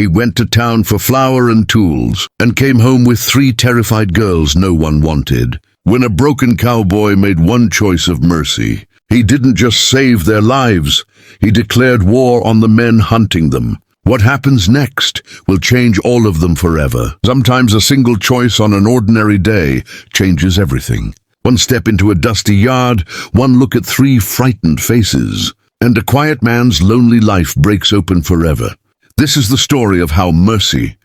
He went to town for flour and tools, and came home with 3 terrified girls no one wanted. When a broken cowboy made one choice of mercy, he didn't just save their lives, he declared war on the men hunting them. What happens next will change all of them forever. Sometimes a single choice on an ordinary day changes everything. One step into a dusty yard, one look at 3 frightened faces, and a quiet man's lonely life breaks open forever. This is the story of how mercy,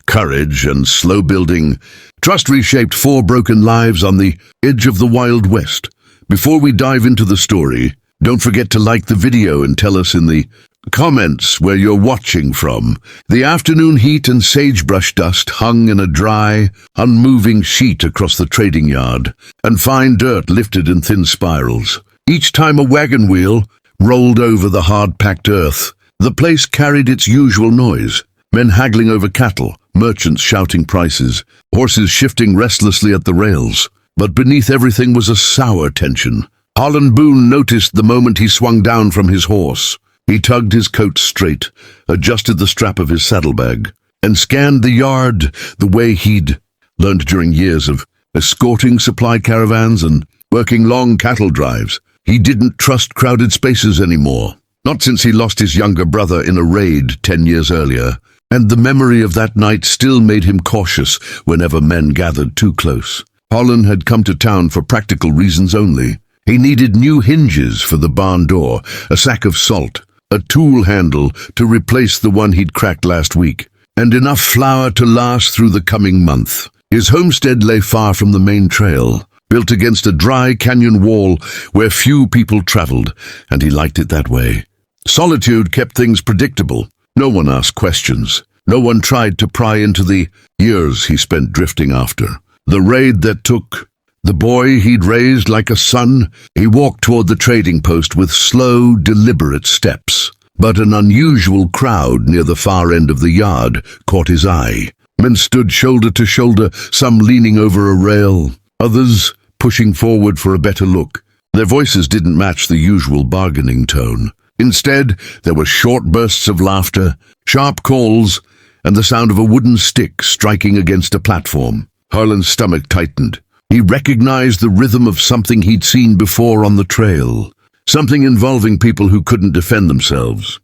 courage, and slow building trust reshaped 4 broken lives on the edge of the Wild West. Before we dive into the story, don't forget to like the video and tell us in the comments where you're watching from. The afternoon heat and sagebrush dust hung in a dry, unmoving sheet across the trading yard, and fine dirt lifted in thin spirals. Each time a wagon wheel rolled over the hard-packed earth, the place carried its usual noise. Men haggling over cattle, merchants shouting prices, horses shifting restlessly at the rails. But beneath everything was a sour tension. Harlan Boone noticed the moment he swung down from his horse. He tugged his coat straight, adjusted the strap of his saddlebag, and scanned the yard the way he'd learned during years of escorting supply caravans and working long cattle drives. He didn't trust crowded spaces anymore. Not since he lost his younger brother in a raid 10 years earlier, and the memory of that night still made him cautious whenever men gathered too close. Harlan had come to town for practical reasons only. He needed new hinges for the barn door, a sack of salt, a tool handle to replace the one he'd cracked last week, and enough flour to last through the coming month. His homestead lay far from the main trail, built against a dry canyon wall where few people traveled, and he liked it that way. Solitude kept things predictable. No one asked questions. No one tried to pry into the years he spent drifting after. The raid that took the boy he'd raised like a son. He walked toward the trading post with slow, deliberate steps. But an unusual crowd near the far end of the yard caught his eye. Men stood shoulder to shoulder, some leaning over a rail, others pushing forward for a better look. Their voices didn't match the usual bargaining tone. Instead, there were short bursts of laughter, sharp calls, and the sound of a wooden stick striking against a platform. Harlan's stomach tightened. He recognized the rhythm of something he'd seen before on the trail, something involving people who couldn't defend themselves.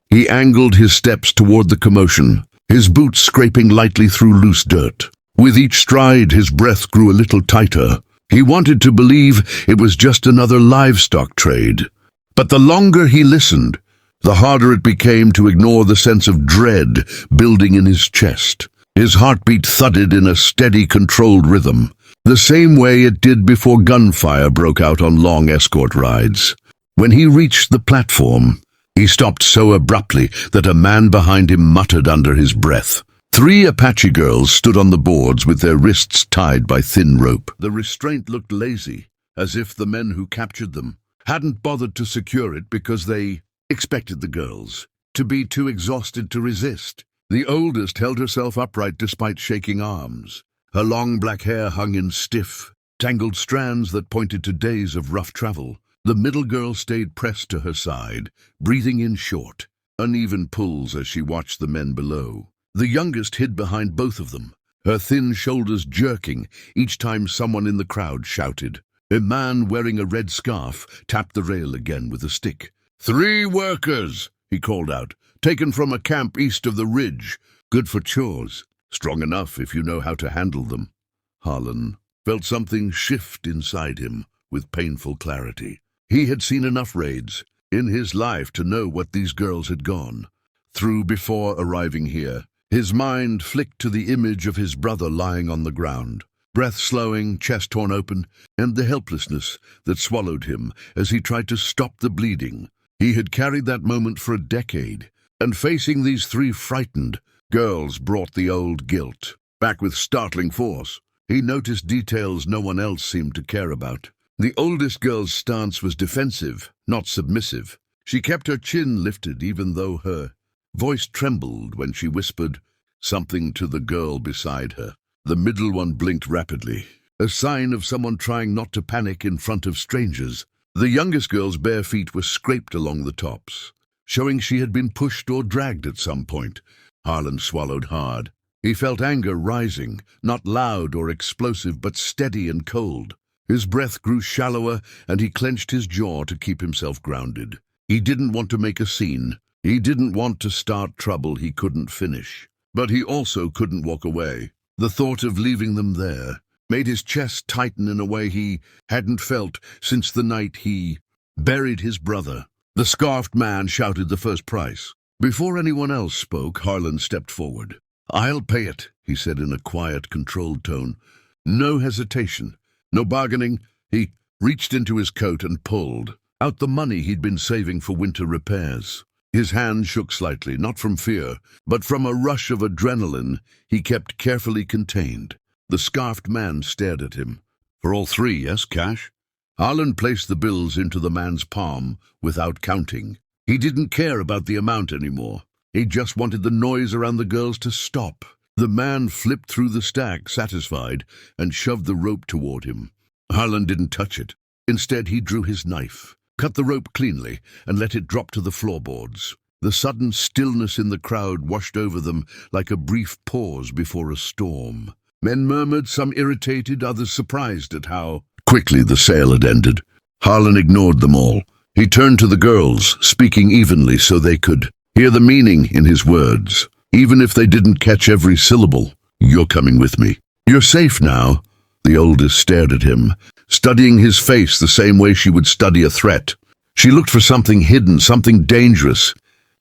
He angled his steps toward the commotion, his boots scraping lightly through loose dirt. With each stride, his breath grew a little tighter. He wanted to believe it was just another livestock trade. But the longer he listened, the harder it became to ignore the sense of dread building in his chest. His heartbeat thudded in a steady, controlled rhythm, the same way it did before gunfire broke out on long escort rides. When he reached the platform, he stopped so abruptly that a man behind him muttered under his breath. 3 Apache girls stood on the boards with their wrists tied by thin rope. The restraint looked lazy, as if the men who captured them hadn't bothered to secure it because they expected the girls to be too exhausted to resist. The oldest held herself upright despite shaking arms. Her long black hair hung in stiff, tangled strands that pointed to days of rough travel. The middle girl stayed pressed to her side, breathing in short, uneven pulls as she watched the men below. The youngest hid behind both of them, her thin shoulders jerking each time someone in the crowd shouted. A man wearing a red scarf tapped the rail again with a stick. 3 workers, he called out, taken from a camp east of the ridge. Good for chores. Strong enough if you know how to handle them. Harlan felt something shift inside him with painful clarity. He had seen enough raids in his life to know what these girls had gone through before arriving here. His mind flicked to the image of his brother lying on the ground, breath slowing, chest torn open, and the helplessness that swallowed him as he tried to stop the bleeding. He had carried that moment for a decade, and facing these 3 frightened girls brought the old guilt back with startling force. He noticed details no one else seemed to care about. The oldest girl's stance was defensive, not submissive. She kept her chin lifted even though her voice trembled when she whispered something to the girl beside her. The middle one blinked rapidly, a sign of someone trying not to panic in front of strangers. The youngest girl's bare feet were scraped along the tops, showing she had been pushed or dragged at some point. Harlan swallowed hard. He felt anger rising, not loud or explosive, but steady and cold. His breath grew shallower, and he clenched his jaw to keep himself grounded. He didn't want to make a scene. He didn't want to start trouble he couldn't finish. But he also couldn't walk away. The thought of leaving them there made his chest tighten in a way he hadn't felt since the night he buried his brother. The scarfed man shouted the first price. Before anyone else spoke, Harlan stepped forward. "I'll pay it," he said in a quiet, controlled tone. No hesitation, no bargaining. He reached into his coat and pulled out the money he'd been saving for winter repairs. His hand shook slightly, not from fear, but from a rush of adrenaline he kept carefully contained. The scarfed man stared at him. "For all three, yes, cash?" Harlan placed the bills into the man's palm without counting. He didn't care about the amount anymore. He just wanted the noise around the girls to stop. The man flipped through the stack, satisfied, and shoved the rope toward him. Harlan didn't touch it. Instead, he drew his knife, cut the rope cleanly, and let it drop to the floorboards. The sudden stillness in the crowd washed over them like a brief pause before a storm. Men murmured, some irritated, others surprised at how quickly the sale had ended. Harlan ignored them all. He turned to the girls, speaking evenly so they could hear the meaning in his words. Even if they didn't catch every syllable, "You're coming with me. You're safe now." The oldest stared at him, studying his face the same way she would study a threat. She looked for something hidden, something dangerous,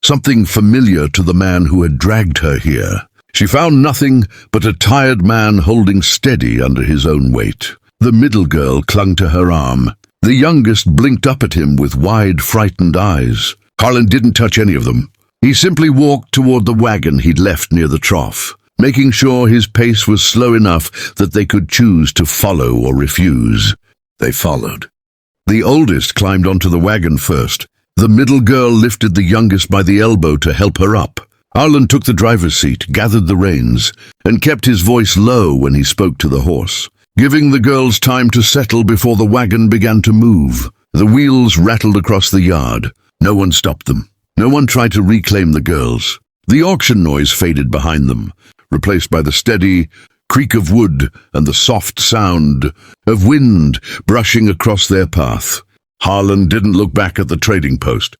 something familiar to the man who had dragged her here. She found nothing but a tired man holding steady under his own weight. The middle girl clung to her arm. The youngest blinked up at him with wide, frightened eyes. Harlan didn't touch any of them. He simply walked toward the wagon he'd left near the trough, making sure his pace was slow enough that they could choose to follow or refuse. They followed. The oldest climbed onto the wagon first. The middle girl lifted the youngest by the elbow to help her up. Harlan took the driver's seat, gathered the reins, and kept his voice low when he spoke to the horse, giving the girls time to settle before the wagon began to move. The wheels rattled across the yard. No one stopped them. No one tried to reclaim the girls. The auction noise faded behind them, replaced by the steady creak of wood and the soft sound of wind brushing across their path. Harlan didn't look back at the trading post.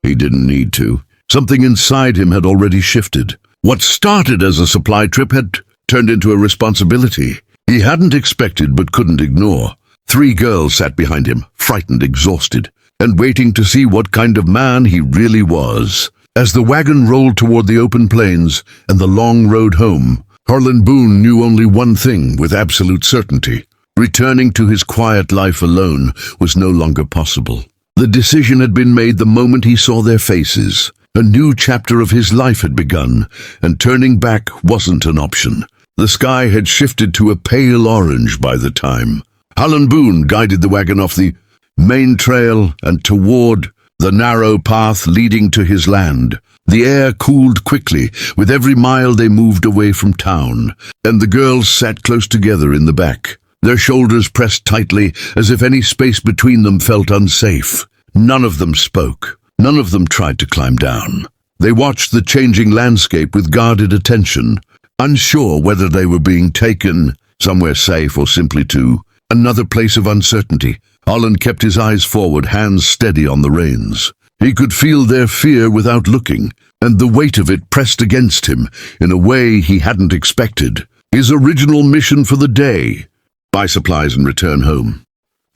He didn't need to. Something inside him had already shifted. What started as a supply trip had turned into a responsibility he hadn't expected but couldn't ignore. 3 girls sat behind him, frightened, exhausted, and waiting to see what kind of man he really was. As the wagon rolled toward the open plains and the long road home, Harlan Boone knew only one thing with absolute certainty. Returning to his quiet life alone was no longer possible. The decision had been made the moment he saw their faces. A new chapter of his life had begun, and turning back wasn't an option. The sky had shifted to a pale orange by the time. Harlan Boone guided the wagon off the main trail and toward the narrow path leading to his land. The air cooled quickly with every mile they moved away from town, and the girls sat close together in the back, their shoulders pressed tightly as if any space between them felt unsafe. None of them spoke. None of them tried to climb down. They watched the changing landscape with guarded attention, unsure whether they were being taken somewhere safe or simply to another place of uncertainty. Harlan kept his eyes forward, hands steady on the reins. He could feel their fear without looking, and the weight of it pressed against him in a way he hadn't expected. His original mission for the day, buy supplies and return home,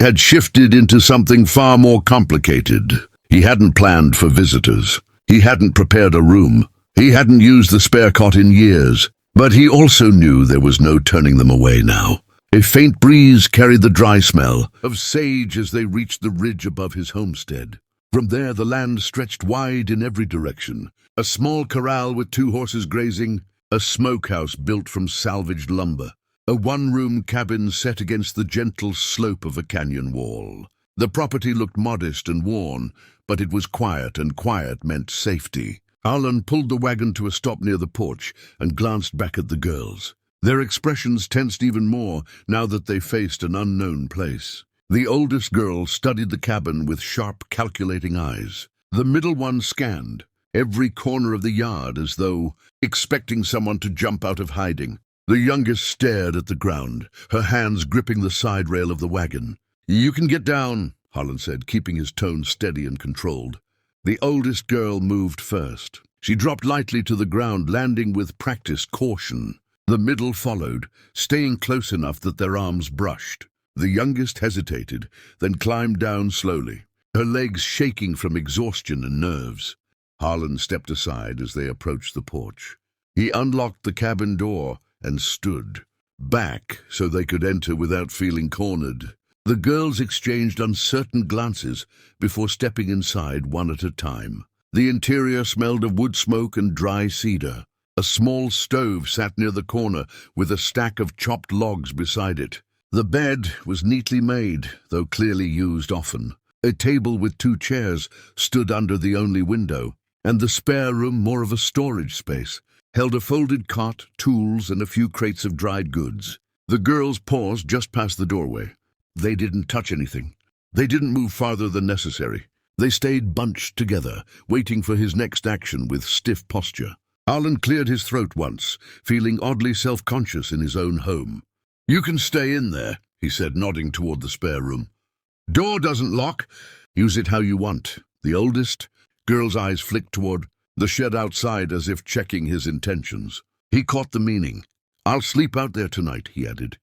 had shifted into something far more complicated. He hadn't planned for visitors. He hadn't prepared a room. He hadn't used the spare cot in years. But he also knew there was no turning them away now. A faint breeze carried the dry smell of sage as they reached the ridge above his homestead. From there the land stretched wide in every direction. A small corral with 2 horses grazing, a smokehouse built from salvaged lumber, a one-room cabin set against the gentle slope of a canyon wall. The property looked modest and worn, but it was quiet, and quiet meant safety. Harlan pulled the wagon to a stop near the porch and glanced back at the girls. Their expressions tensed even more now that they faced an unknown place. The oldest girl studied the cabin with sharp, calculating eyes. The middle one scanned, every corner of the yard, as though expecting someone to jump out of hiding. The youngest stared at the ground, her hands gripping the side rail of the wagon. "You can get down," Harlan said, keeping his tone steady and controlled. The oldest girl moved first. She dropped lightly to the ground, landing with practiced caution. The middle followed, staying close enough that their arms brushed. The youngest hesitated, then climbed down slowly, her legs shaking from exhaustion and nerves. Harlan stepped aside as they approached the porch. He unlocked the cabin door and stood back so they could enter without feeling cornered. The girls exchanged uncertain glances before stepping inside one at a time. The interior smelled of wood smoke and dry cedar. A small stove sat near the corner with a stack of chopped logs beside it. The bed was neatly made, though clearly used often. A table with 2 chairs stood under the only window, and the spare room, more of a storage space, held a folded cot, tools, and a few crates of dried goods. The girls paused just past the doorway. They didn't touch anything. They didn't move farther than necessary. They stayed bunched together, waiting for his next action with stiff posture. Harlan cleared his throat once, feeling oddly self-conscious in his own home. "You can stay in there," he said, nodding toward the spare room. "Door doesn't lock. Use it how you want." The oldest girl's eyes flicked toward the shed outside as if checking his intentions. He caught the meaning. "I'll sleep out there tonight," he added.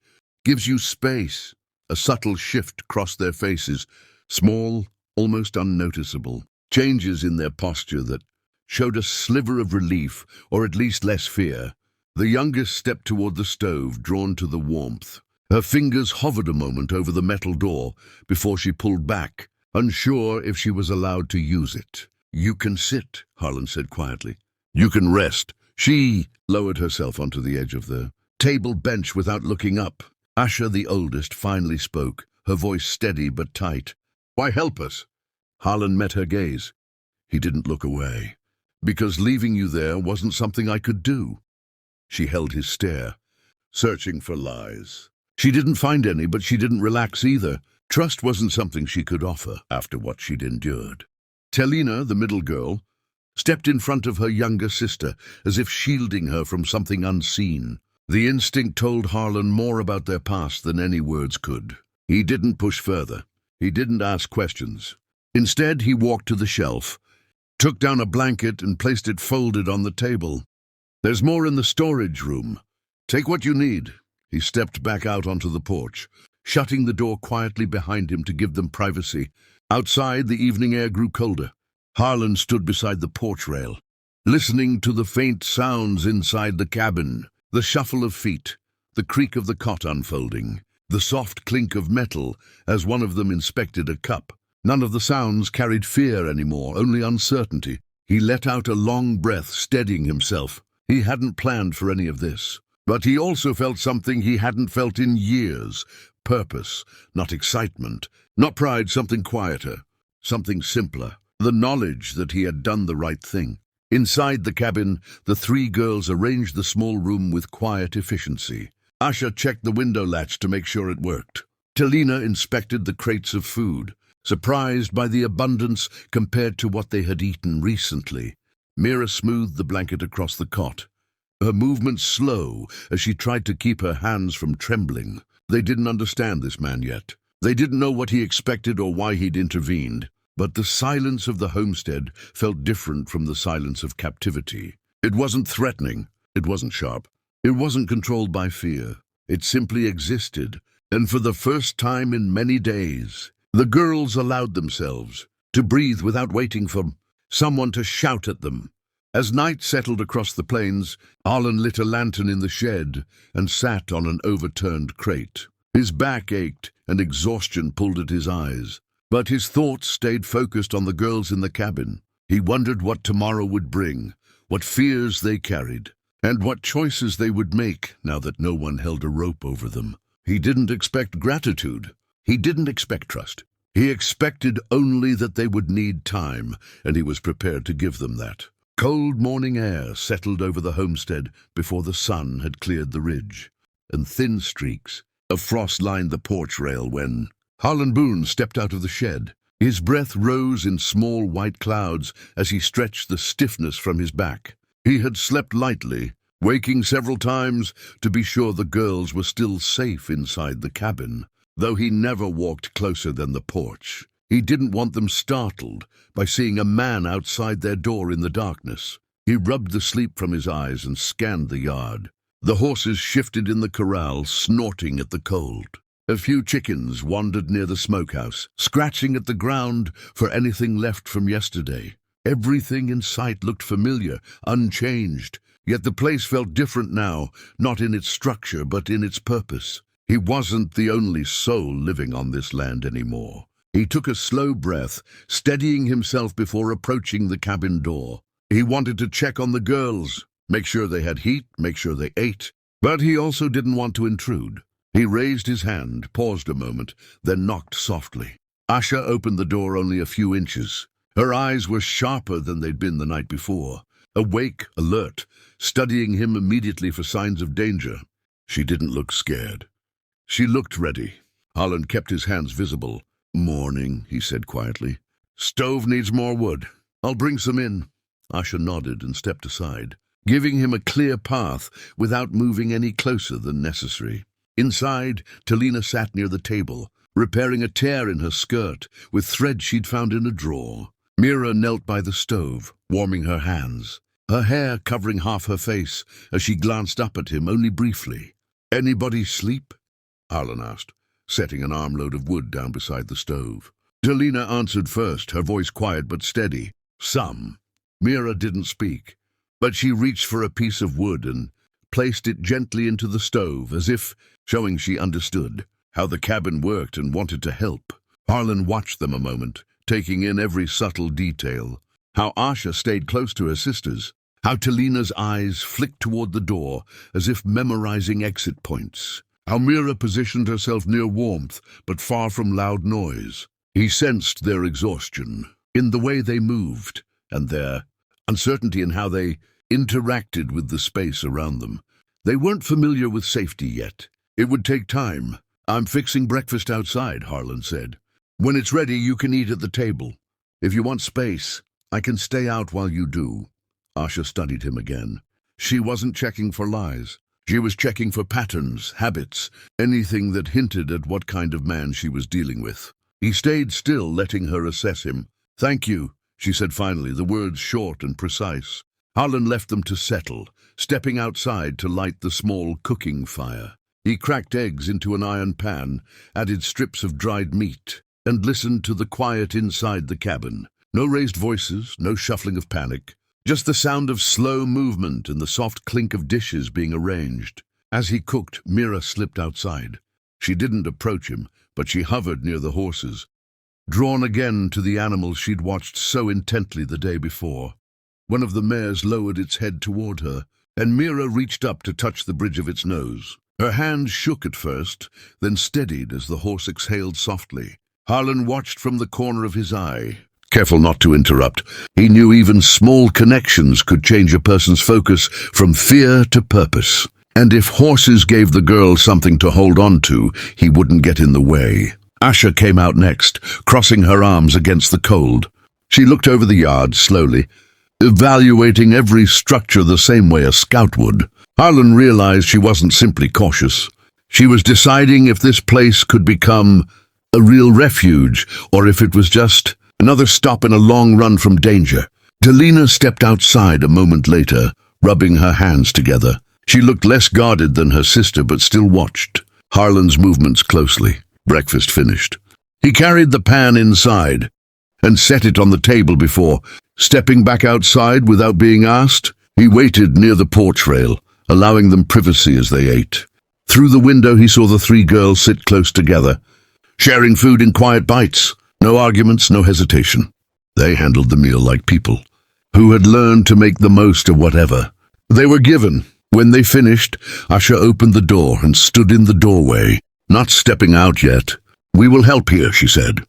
"Gives you space." A subtle shift crossed their faces, small, almost unnoticeable. Changes in their posture that showed a sliver of relief, or at least less fear. The youngest stepped toward the stove, drawn to the warmth. Her fingers hovered a moment over the metal door before she pulled back, unsure if she was allowed to use it. "You can sit," Harlan said quietly. "You can rest." She lowered herself onto the edge of the table bench without looking up. Asha, the oldest, finally spoke, her voice steady but tight. "Why help us?" Harlan met her gaze. He didn't look away. "Because leaving you there wasn't something I could do." She held his stare, searching for lies. She didn't find any, but she didn't relax either. Trust wasn't something she could offer after what she'd endured. Telina, the middle girl, stepped in front of her younger sister, as if shielding her from something unseen. The instinct told Harlan more about their past than any words could. He didn't push further. He didn't ask questions. Instead, he walked to the shelf, took down a blanket and placed it folded on the table. "There's more in the storage room. Take what you need." He stepped back out onto the porch, shutting the door quietly behind him to give them privacy. Outside, the evening air grew colder. Harlan stood beside the porch rail, listening to the faint sounds inside the cabin, the shuffle of feet, the creak of the cot unfolding, the soft clink of metal as one of them inspected a cup. None of the sounds carried fear anymore, only uncertainty. He let out a long breath, steadying himself. He hadn't planned for any of this. But he also felt something he hadn't felt in years. Purpose, not excitement, not pride, something quieter, something simpler. The knowledge that he had done the right thing. Inside the cabin, the 3 girls arranged the small room with quiet efficiency. Asha checked the window latch to make sure it worked. Telina inspected the crates of food, surprised by the abundance compared to what they had eaten recently. Mira smoothed the blanket across the cot, her movements slow as she tried to keep her hands from trembling. They didn't understand this man yet. They didn't know what he expected or why he'd intervened. But the silence of the homestead felt different from the silence of captivity. It wasn't threatening. It wasn't sharp. It wasn't controlled by fear. It simply existed. And for the first time in many days, the girls allowed themselves to breathe without waiting for someone to shout at them. As night settled across the plains, Harlan lit a lantern in the shed and sat on an overturned crate. His back ached and exhaustion pulled at his eyes. But his thoughts stayed focused on the girls in the cabin. He wondered what tomorrow would bring, what fears they carried, and what choices they would make now that no one held a rope over them. He didn't expect gratitude. He didn't expect trust. He expected only that they would need time, and he was prepared to give them that. Cold morning air settled over the homestead before the sun had cleared the ridge, and thin streaks of frost lined the porch rail when Harlan Boone stepped out of the shed. His breath rose in small white clouds as he stretched the stiffness from his back. He had slept lightly, waking several times to be sure the girls were still safe inside the cabin, though he never walked closer than the porch. He didn't want them startled by seeing a man outside their door in the darkness. He rubbed the sleep from his eyes and scanned the yard. The horses shifted in the corral, snorting at the cold. A few chickens wandered near the smokehouse, scratching at the ground for anything left from yesterday. Everything in sight looked familiar, unchanged, yet the place felt different now, not in its structure but in its purpose. He wasn't the only soul living on this land anymore. He took a slow breath, steadying himself before approaching the cabin door. He wanted to check on the girls, make sure they had heat, make sure they ate, but he also didn't want to intrude. He raised his hand, paused a moment, then knocked softly. Asha opened the door only a few inches. Her eyes were sharper than they'd been the night before, awake, alert, studying him immediately for signs of danger. She didn't look scared. She looked ready. Harlan kept his hands visible. "Morning," he said quietly. "Stove needs more wood. I'll bring some in." Asha nodded and stepped aside, giving him a clear path without moving any closer than necessary. Inside, Talina sat near the table, repairing a tear in her skirt with thread she'd found in a drawer. Mira knelt by the stove, warming her hands, her hair covering half her face as she glanced up at him only briefly. "Anybody sleep?" Harlan asked, setting an armload of wood down beside the stove. Talina answered first, her voice quiet but steady. "Some." Mira didn't speak, but she reached for a piece of wood and placed it gently into the stove, as if showing she understood how the cabin worked and wanted to help. Harlan watched them a moment, taking in every subtle detail. How Asha stayed close to her sisters, how Talina's eyes flicked toward the door as if memorizing exit points, how Mira positioned herself near warmth but far from loud noise. He sensed their exhaustion in the way they moved and their uncertainty in how they interacted with the space around them. They weren't familiar with safety yet. It would take time. "I'm fixing breakfast outside," Harlan said. "When it's ready, you can eat at the table. If you want space, I can stay out while you do." Asha studied him again. She wasn't checking for lies. She was checking for patterns, habits, anything that hinted at what kind of man she was dealing with. He stayed still, letting her assess him. "Thank you," she said finally, the words short and precise. Harlan left them to settle, stepping outside to light the small cooking fire. He cracked eggs into an iron pan, added strips of dried meat, and listened to the quiet inside the cabin. No raised voices, no shuffling of panic, just the sound of slow movement and the soft clink of dishes being arranged. As he cooked, Mira slipped outside. She didn't approach him, but she hovered near the horses, drawn again to the animals she'd watched so intently the day before. One of the mares lowered its head toward her, and Mira reached up to touch the bridge of its nose. Her hand shook at first, then steadied as the horse exhaled softly. Harlan watched from the corner of his eye, careful not to interrupt. He knew even small connections could change a person's focus from fear to purpose. And if horses gave the girl something to hold on to, he wouldn't get in the way. Asha came out next, crossing her arms against the cold. She looked over the yard slowly, evaluating every structure the same way a scout would. Harlan realized she wasn't simply cautious. She was deciding if this place could become a real refuge, or if it was just another stop in a long run from danger. Talina stepped outside a moment later, rubbing her hands together. She looked less guarded than her sister, but still watched Harlan's movements closely. Breakfast finished. He carried the pan inside and set it on the table before stepping back outside without being asked. He waited near the porch rail, allowing them privacy as they ate. Through the window he saw the three girls sit close together, sharing food in quiet bites. No arguments, no hesitation. They handled the meal like people who had learned to make the most of whatever they were given. When they finished, Asha opened the door and stood in the doorway, not stepping out yet. "We will help here," she said.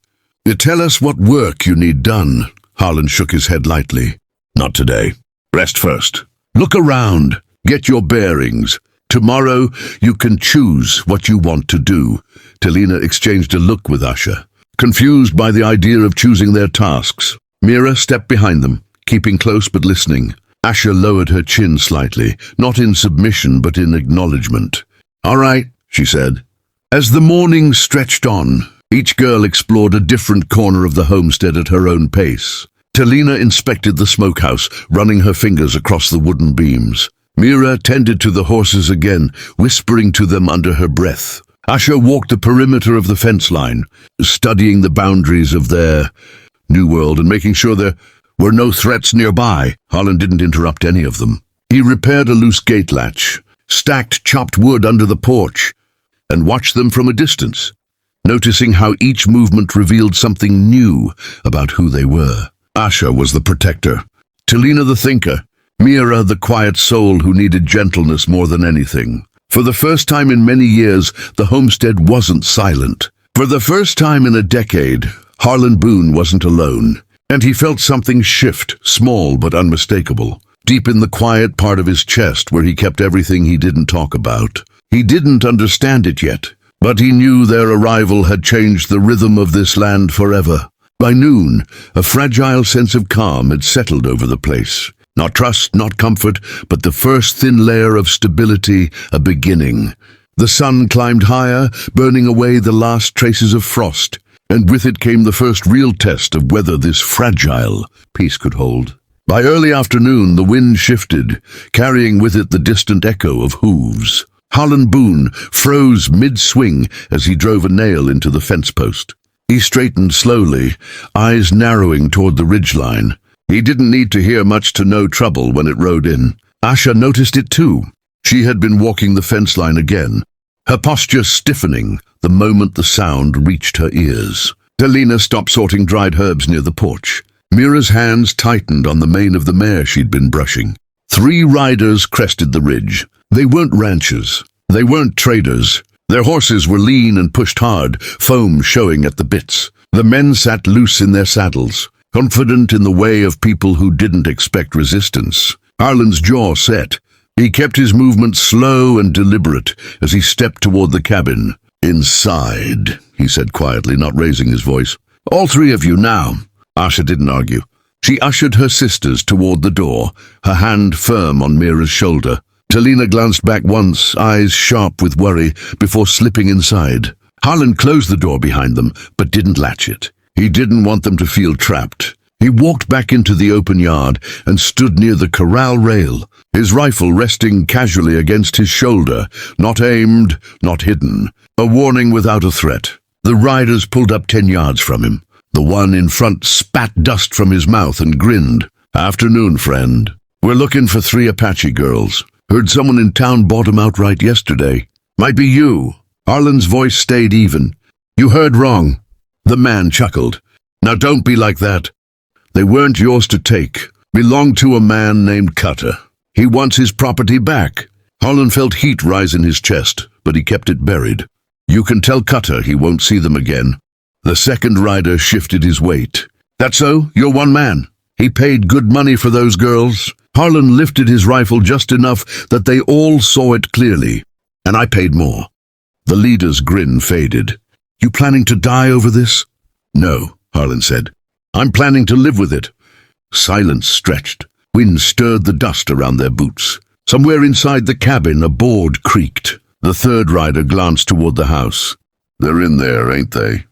"Tell us what work you need done." Harlan shook his head lightly. "Not today. Rest first. Look around. Get your bearings. Tomorrow you can choose what you want to do." Talina exchanged a look with Asha, confused by the idea of choosing their tasks. Mira stepped behind them, keeping close but listening. Asha lowered her chin slightly, not in submission but in acknowledgement. "All right," she said. As the morning stretched on, each girl explored a different corner of the homestead at her own pace. Talina inspected the smokehouse, running her fingers across the wooden beams. Mira tended to the horses again, whispering to them under her breath. Asha walked the perimeter of the fence line, studying the boundaries of their new world and making sure there were no threats nearby. Harlan didn't interrupt any of them. He repaired a loose gate latch, stacked chopped wood under the porch, and watched them from a distance, noticing how each movement revealed something new about who they were. Asha was the protector, Talina the thinker, Mira the quiet soul who needed gentleness more than anything. For the first time in many years, the homestead wasn't silent. For the first time in a decade, Harlan Boone wasn't alone, and he felt something shift, small but unmistakable, deep in the quiet part of his chest where he kept everything he didn't talk about. He didn't understand it yet, but he knew their arrival had changed the rhythm of this land forever. By noon, a fragile sense of calm had settled over the place. Not trust, not comfort, but the first thin layer of stability, a beginning. The sun climbed higher, burning away the last traces of frost, and with it came the first real test of whether this fragile peace could hold. By early afternoon, the wind shifted, carrying with it the distant echo of hooves. Harlan Boone froze mid-swing as he drove a nail into the fence post. He straightened slowly, eyes narrowing toward the ridgeline. He didn't need to hear much to know trouble when it rode in. Asha noticed it too. She had been walking the fence line again, her posture stiffening the moment the sound reached her ears. Talina stopped sorting dried herbs near the porch. Mira's hands tightened on the mane of the mare she'd been brushing. 3 riders crested the ridge. They weren't ranchers. They weren't traders. Their horses were lean and pushed hard, foam showing at the bits. The men sat loose in their saddles, confident in the way of people who didn't expect resistance. Harlan's jaw set. He kept his movements slow and deliberate as he stepped toward the cabin. "Inside," he said quietly, not raising his voice. "All 3 of you now." Asha didn't argue. She ushered her sisters toward the door, her hand firm on Mira's shoulder. Talina glanced back once, eyes sharp with worry, before slipping inside. Harlan closed the door behind them, but didn't latch it. He didn't want them to feel trapped. He walked back into the open yard and stood near the corral rail, his rifle resting casually against his shoulder, not aimed, not hidden, a warning without a threat. The riders pulled up 10 yards from him. The one in front spat dust from his mouth and grinned. "Afternoon, friend. We're looking for 3 Apache girls. Heard someone in town bought 'em outright yesterday. Might be you." Harlan's voice stayed even. "You heard wrong." The man chuckled. "Now don't be like that. They weren't yours to take. Belonged to a man named Cutter. He wants his property back." Harlan felt heat rise in his chest, but he kept it buried. "You can tell Cutter he won't see them again." The second rider shifted his weight. "That so? You're one man. He paid good money for those girls." Harlan lifted his rifle just enough that they all saw it clearly. "And I paid more." The leader's grin faded. "You planning to die over this?" "No," Harlan said. "I'm planning to live with it." Silence stretched. Wind stirred the dust around their boots. Somewhere inside the cabin, a board creaked. The third rider glanced toward the house. "They're in there, ain't they?"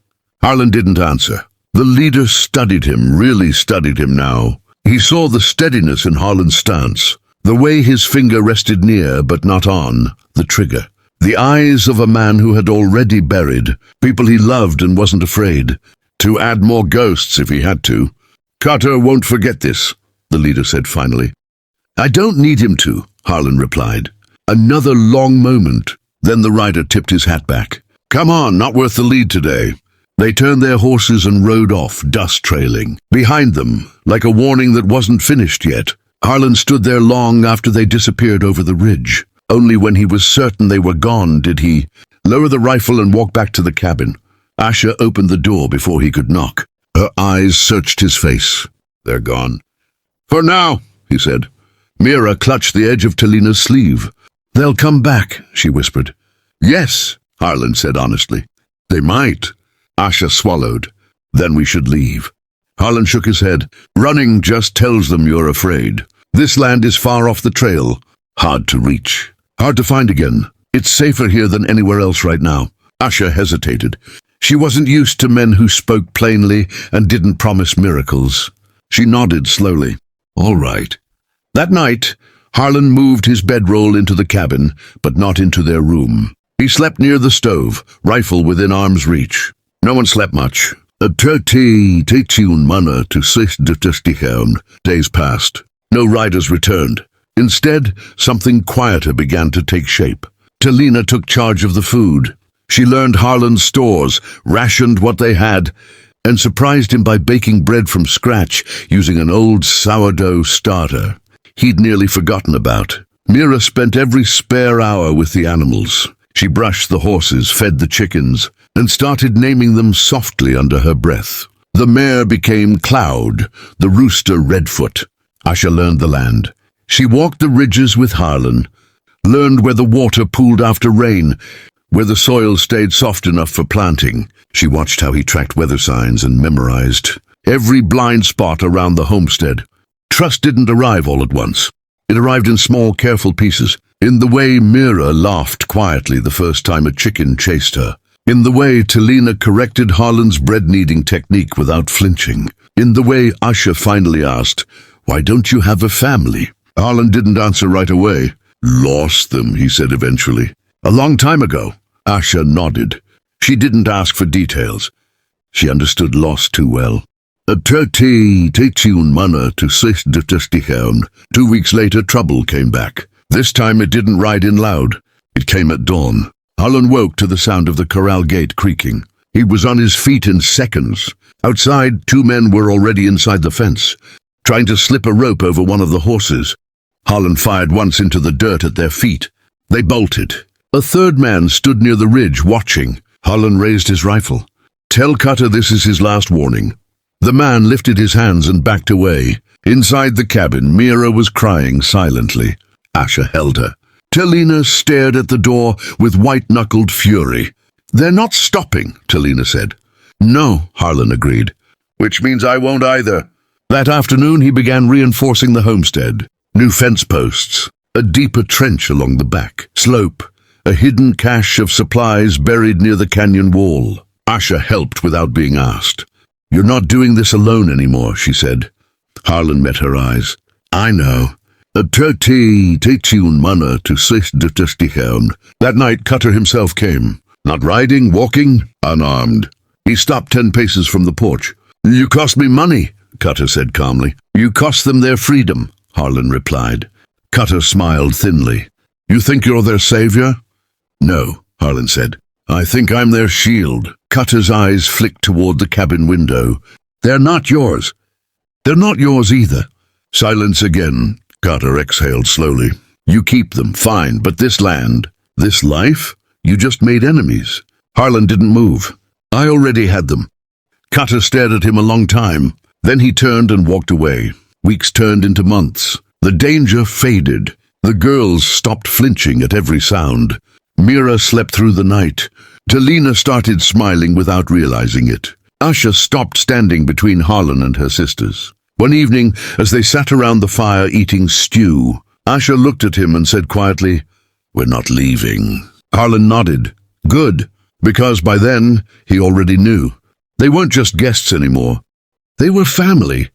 Harlan didn't answer. The leader studied him, really studied him now. He saw the steadiness in Harlan's stance, the way his finger rested near, but not on, the trigger. The eyes of a man who had already buried, people he loved and wasn't afraid to add more ghosts if he had to. "Cutter won't forget this," the leader said finally. "I don't need him to," Harlan replied. Another long moment, then the rider tipped his hat back. "Come on, not worth the lead today." They turned their horses and rode off, dust trailing. Behind them, like a warning that wasn't finished yet, Harlan stood there long after they disappeared over the ridge. Only when he was certain they were gone did he lower the rifle and walk back to the cabin. Asha opened the door before he could knock. Her eyes searched his face. "They're gone." "For now," he said. Mira clutched the edge of Talina's sleeve. "They'll come back," she whispered. "Yes," Harlan said honestly. "They might." Asha swallowed. Then we should leave. Harlan shook his head. Running just tells them you're afraid. This land is far off the trail. Hard to reach. Hard to find again. It's safer here than anywhere else right now. Asha hesitated. She wasn't used to men who spoke plainly and didn't promise miracles. She nodded slowly. All right. That night, Harlan moved his bedroll into the cabin, but not into their room. He slept near the stove, rifle within arm's reach. No one slept much. Days passed. No riders returned. Instead, something quieter began to take shape. Talina took charge of the food. She learned Harlan's stores, rationed what they had, and surprised him by baking bread from scratch using an old sourdough starter he'd nearly forgotten about. Mira spent every spare hour with the animals. She brushed the horses, fed the chickens, and started naming them softly under her breath. The mare became Cloud, the rooster Redfoot. Asha learned the land. She walked the ridges with Harlan, learned where the water pooled after rain, where the soil stayed soft enough for planting. She watched how he tracked weather signs and memorized every blind spot around the homestead. Trust didn't arrive all at once. It arrived in small, careful pieces. In the way Mira laughed quietly the first time a chicken chased her. In the way Talina corrected Harlan's bread-kneading technique without flinching. In the way Asha finally asked, "Why don't you have a family?" Harlan didn't answer right away. "Lost them," he said eventually. "A long time ago." Asha nodded. She didn't ask for details. She understood loss too well. 2 weeks later, trouble came back. This time it didn't ride in loud. It came at dawn. Harlan woke to the sound of the corral gate creaking. He was on his feet in seconds. Outside, 2 men were already inside the fence, trying to slip a rope over one of the horses. Harlan fired once into the dirt at their feet. They bolted. A 3rd man stood near the ridge, watching. Harlan raised his rifle. "Tell Cutter this is his last warning." The man lifted his hands and backed away. Inside the cabin, Mira was crying silently. Asha held her. Talina stared at the door with white-knuckled fury. "They're not stopping," Talina said. "No," Harlan agreed. "Which means I won't either." That afternoon he began reinforcing the homestead. New fence posts, a deeper trench along the back slope, a hidden cache of supplies buried near the canyon wall. Asha helped without being asked. "You're not doing this alone anymore," she said. Harlan met her eyes. "I know." That night Cutter himself came. Not riding, walking, unarmed. He stopped 10 paces from the porch. "You cost me money," Cutter said calmly. "You cost them their freedom," Harlan replied. Cutter smiled thinly. "You think you're their savior?" "No," Harlan said. "I think I'm their shield." Cutter's eyes flicked toward the cabin window. "They're not yours." "They're not yours either." Silence again. Cutter exhaled slowly. "You keep them, fine, but this land, this life, you just made enemies." Harlan didn't move. "I already had them." Cutter stared at him a long time. Then he turned and walked away. Weeks turned into months. The danger faded. The girls stopped flinching at every sound. Mira slept through the night. Talina started smiling without realizing it. Asha stopped standing between Harlan and her sisters. One evening, as they sat around the fire eating stew, Asha looked at him and said quietly, "We're not leaving." Harlan nodded. Good, because by then he already knew. They weren't just guests anymore. They were family.